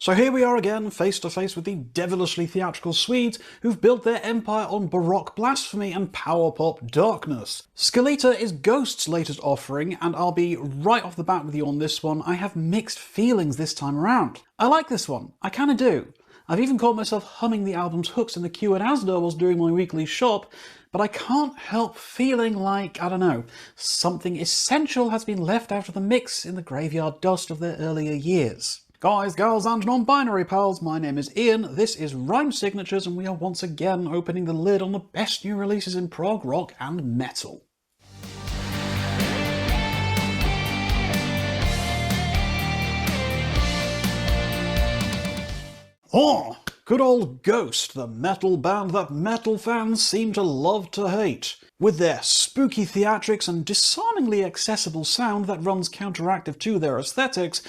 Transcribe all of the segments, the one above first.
So here we are again, face to face with the devilishly theatrical Swedes who've built their empire on baroque blasphemy and power pop darkness. Skeletá is Ghost's latest offering, and I'll be right off the bat with you on this one. I have mixed feelings this time around. I like this one, I kinda do. I've even caught myself humming the album's hooks in the queue at Asda whilst doing my weekly shop, but I can't help feeling like, I don't know, something essential has been left out of the mix in the graveyard dust of their earlier years. Guys, girls and non-binary pals, my name is Ian, this is Rhyme Signatures, and we are once again opening the lid on the best new releases in prog rock and metal. Oh, good old Ghost, the metal band that metal fans seem to love to hate. With their spooky theatrics and disarmingly accessible sound that runs counteractive to their aesthetics,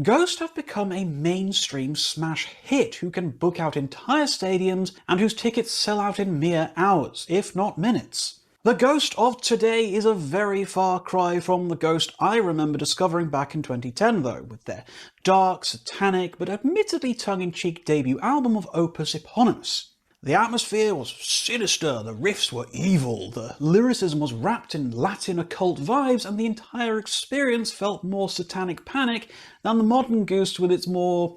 Ghost have become a mainstream smash hit who can book out entire stadiums and whose tickets sell out in mere hours, if not minutes. The Ghost of today is a very far cry from the Ghost I remember discovering back in 2010 though, with their dark, satanic, but admittedly tongue-in-cheek debut album of Opus Eponymous. The atmosphere was sinister, the riffs were evil, the lyricism was wrapped in Latin occult vibes, and the entire experience felt more satanic panic than the modern Ghost with its more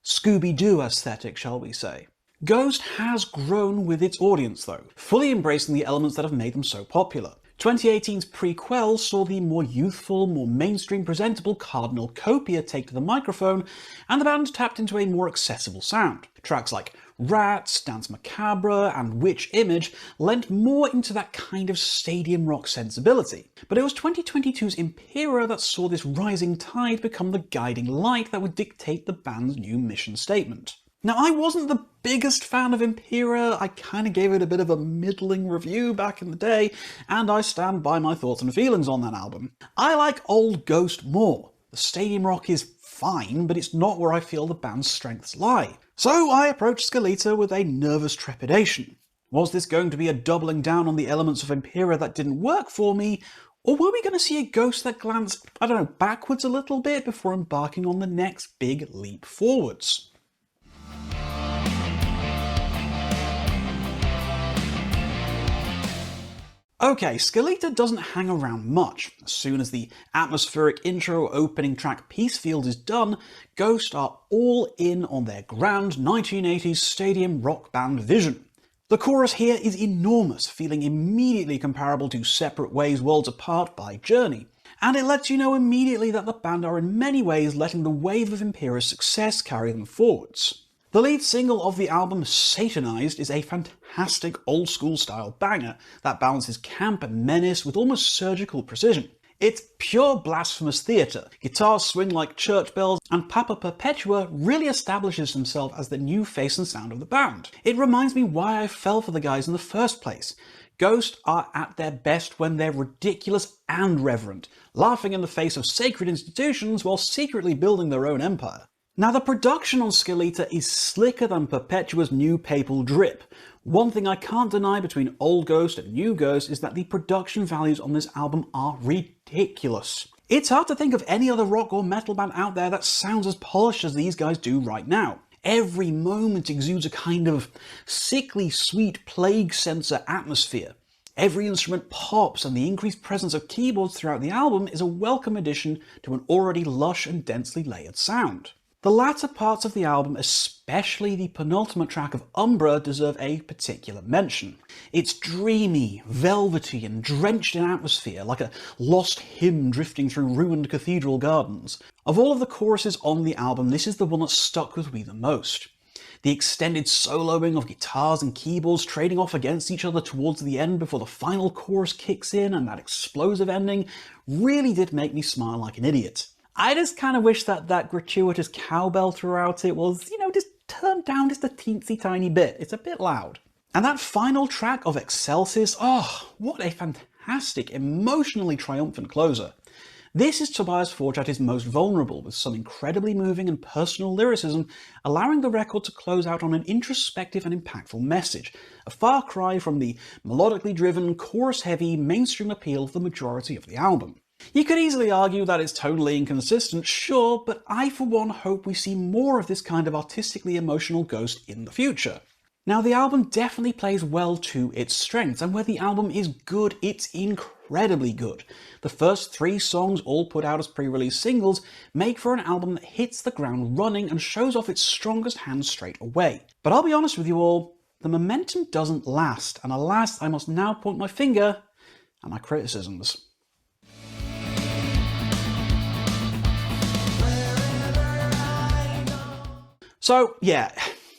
Scooby-Doo aesthetic, shall we say. Ghost has grown with its audience though, fully embracing the elements that have made them so popular. 2018's Prequel saw the more youthful, more mainstream presentable Cardinal Copia take to the microphone, and the band tapped into a more accessible sound. Tracks like Rats, Dance Macabre, and Witch Image lent more into that kind of stadium rock sensibility. But it was 2022's Impera that saw this rising tide become the guiding light that would dictate the band's new mission statement. Now, I wasn't the biggest fan of Impera, I kinda gave it a bit of a middling review back in the day, and I stand by my thoughts and feelings on that album. I like old Ghost more. The stadium rock is fine, but it's not where I feel the band's strengths lie. So I approached Skeletá with a nervous trepidation. Was this going to be a doubling down on the elements of Impera that didn't work for me, or were we going to see a Ghost that glanced, I don't know, backwards a little bit before embarking on the next big leap forwards? Okay, Skeletá doesn't hang around much. As soon as the atmospheric intro opening track Peacefields is done, Ghost are all in on their grand 1980s stadium rock band vision. The chorus here is enormous, feeling immediately comparable to Separate Ways Worlds Apart by Journey, and it lets you know immediately that the band are in many ways letting the wave of Impera's success carry them forwards. The lead single of the album, Satanized, is a fantastic old-school style banger that balances camp and menace with almost surgical precision. It's pure blasphemous theatre, guitars swing like church bells, and Papa Perpetua really establishes himself as the new face and sound of the band. It reminds me why I fell for the guys in the first place. Ghost are at their best when they're ridiculous and reverent, laughing in the face of sacred institutions while secretly building their own empire. Now, the production on Skeletá is slicker than Perpetua's new papal drip. One thing I can't deny between old Ghost and new Ghost is that the production values on this album are ridiculous. It's hard to think of any other rock or metal band out there that sounds as polished as these guys do right now. Every moment exudes a kind of sickly sweet plague sensor atmosphere. Every instrument pops, and the increased presence of keyboards throughout the album is a welcome addition to an already lush and densely layered sound. The latter parts of the album, especially the penultimate track of Umbra, deserve a particular mention. It's dreamy, velvety, and drenched in atmosphere, like a lost hymn drifting through ruined cathedral gardens. Of all of the choruses on the album, this is the one that stuck with me the most. The extended soloing of guitars and keyboards trading off against each other towards the end before the final chorus kicks in, and that explosive ending, really did make me smile like an idiot. I just kind of wish that gratuitous cowbell throughout it was, just turned down just a teensy tiny bit. It's a bit loud. And that final track of Excelsis, oh, what a fantastic, emotionally triumphant closer. This is Tobias Forge at his most vulnerable, with some incredibly moving and personal lyricism, allowing the record to close out on an introspective and impactful message, a far cry from the melodically driven, chorus-heavy, mainstream appeal of the majority of the album. You could easily argue that it's totally inconsistent, sure, but I for one hope we see more of this kind of artistically emotional Ghost in the future. Now, the album definitely plays well to its strengths, and where the album is good, it's incredibly good. The first 3 songs, all put out as pre-release singles, make for an album that hits the ground running and shows off its strongest hand straight away. But I'll be honest with you all, the momentum doesn't last, and alas, I must now point my finger at my criticisms. So, yeah,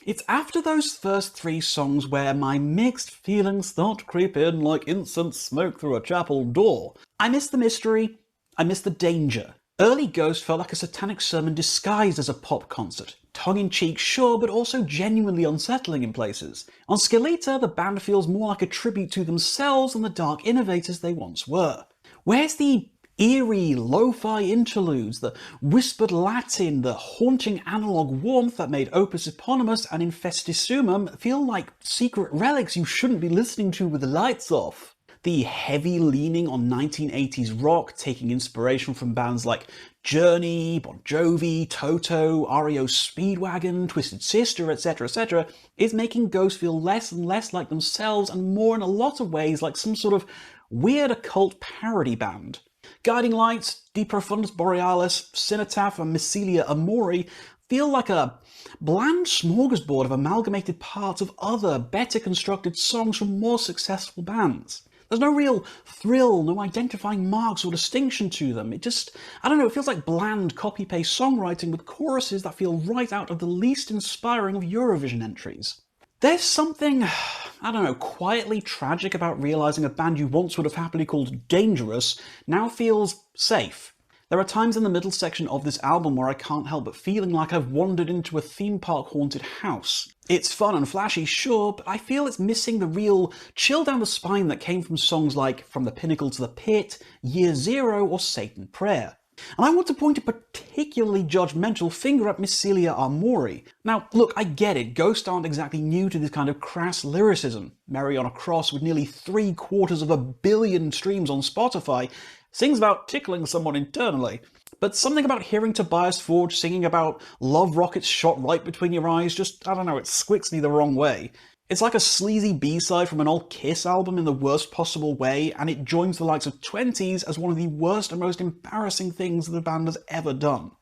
it's after those first 3 songs where my mixed feelings start to creep in like incense smoke through a chapel door. I miss the mystery, I miss the danger. Early Ghost felt like a satanic sermon disguised as a pop concert. Tongue-in-cheek, sure, but also genuinely unsettling in places. On Skeletá, the band feels more like a tribute to themselves than the dark innovators they once were. Where's the eerie lo-fi interludes, the whispered Latin, the haunting analog warmth that made Opus Eponymous and Infestisumum feel like secret relics you shouldn't be listening to with the lights off? The heavy leaning on 1980s rock, taking inspiration from bands like Journey, Bon Jovi, Toto, REO Speedwagon, Twisted Sister, etc., is making Ghost feel less and less like themselves and more in a lot of ways like some sort of weird occult parody band. Guiding Lights, De Profundis Borealis, Cenotaph and Missilia Amori feel like a bland smorgasbord of amalgamated parts of other, better constructed songs from more successful bands. There's no real thrill, no identifying marks or distinction to them. It just, I don't know, it feels like bland copy-paste songwriting with choruses that feel right out of the least inspiring of Eurovision entries. There's something, I don't know, quietly tragic about realising a band you once would have happily called dangerous now feels safe. There are times in the middle section of this album where I can't help but feeling like I've wandered into a theme park haunted house. It's fun and flashy, sure, but I feel it's missing the real chill down the spine that came from songs like From the Pinnacle to the Pit, Year Zero, or Satan Prayer. And I want to point a particularly judgmental finger at Missilia Amori. Now, look, I get it, Ghost aren't exactly new to this kind of crass lyricism. Mary on a Cross, with nearly 750 million streams on Spotify, sings about tickling someone internally. But something about hearing Tobias Forge singing about love rockets shot right between your eyes just, I don't know, it squicks me the wrong way. It's like a sleazy B-side from an old Kiss album in the worst possible way, and it joins the likes of 20s as one of the worst and most embarrassing things the band has ever done.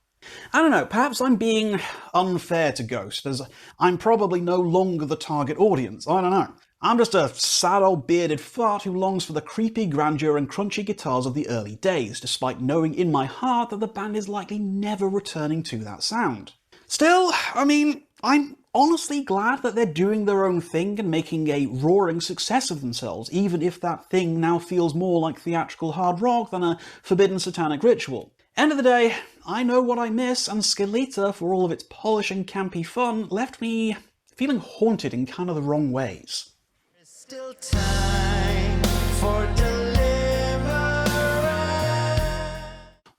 I don't know, perhaps I'm being unfair to Ghost, as I'm probably no longer the target audience, I don't know. I'm just a sad old bearded fart who longs for the creepy grandeur and crunchy guitars of the early days, despite knowing in my heart that the band is likely never returning to that sound. Still, I mean, I'm honestly glad that they're doing their own thing and making a roaring success of themselves, even if that thing now feels more like theatrical hard rock than a forbidden satanic ritual. End of the day, I know what I miss, and Skeletá, for all of its polish and campy fun, left me feeling haunted in kind of the wrong ways. There's still time for deliverance.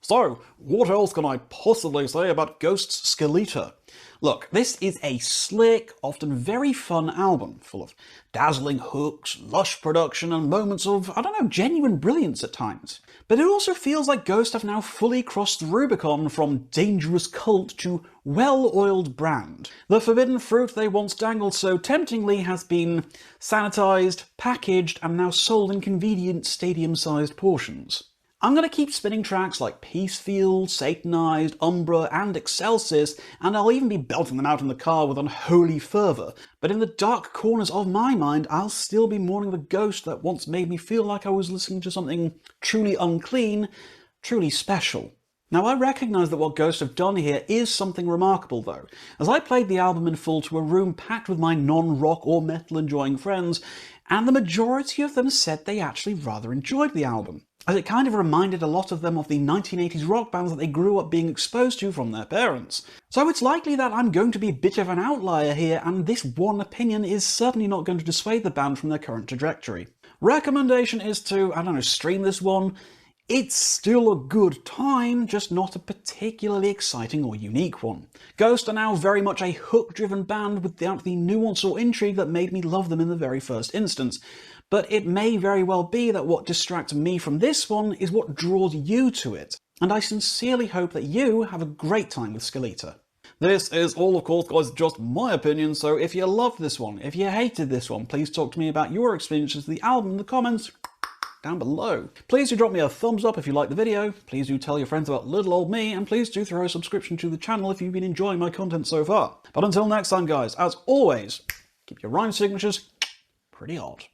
So, what else can I possibly say about Ghost's Skeletá? Look, this is a slick, often very fun album, full of dazzling hooks, lush production, and moments of, I don't know, genuine brilliance at times. But it also feels like Ghost have now fully crossed the Rubicon from dangerous cult to well-oiled brand. The forbidden fruit they once dangled so temptingly has been sanitized, packaged, and now sold in convenient stadium-sized portions. I'm going to keep spinning tracks like Peacefields, Satanized, Umbra, and Excelsis, and I'll even be belting them out in the car with unholy fervour, but in the dark corners of my mind, I'll still be mourning the Ghost that once made me feel like I was listening to something truly unclean, truly special. Now, I recognise that what Ghost have done here is something remarkable, though, as I played the album in full to a room packed with my non-rock or metal-enjoying friends, and the majority of them said they actually rather enjoyed the album, as it kind of reminded a lot of them of the 1980s rock bands that they grew up being exposed to from their parents. So it's likely that I'm going to be a bit of an outlier here, and this one opinion is certainly not going to dissuade the band from their current trajectory. Recommendation is to, I don't know, stream this one. It's still a good time, just not a particularly exciting or unique one. Ghost are now very much a hook-driven band without the nuance or intrigue that made me love them in the very first instance. But it may very well be that what distracts me from this one is what draws you to it, and I sincerely hope that you have a great time with Skeletá. This is all, of course, guys, just my opinion, so if you loved this one, if you hated this one, please talk to me about your experiences with the album in the comments down below. Please do drop me a thumbs up if you liked the video, please do tell your friends about little old me, and please do throw a subscription to the channel if you've been enjoying my content so far. But until next time, guys, as always, keep your rhyme signatures pretty odd.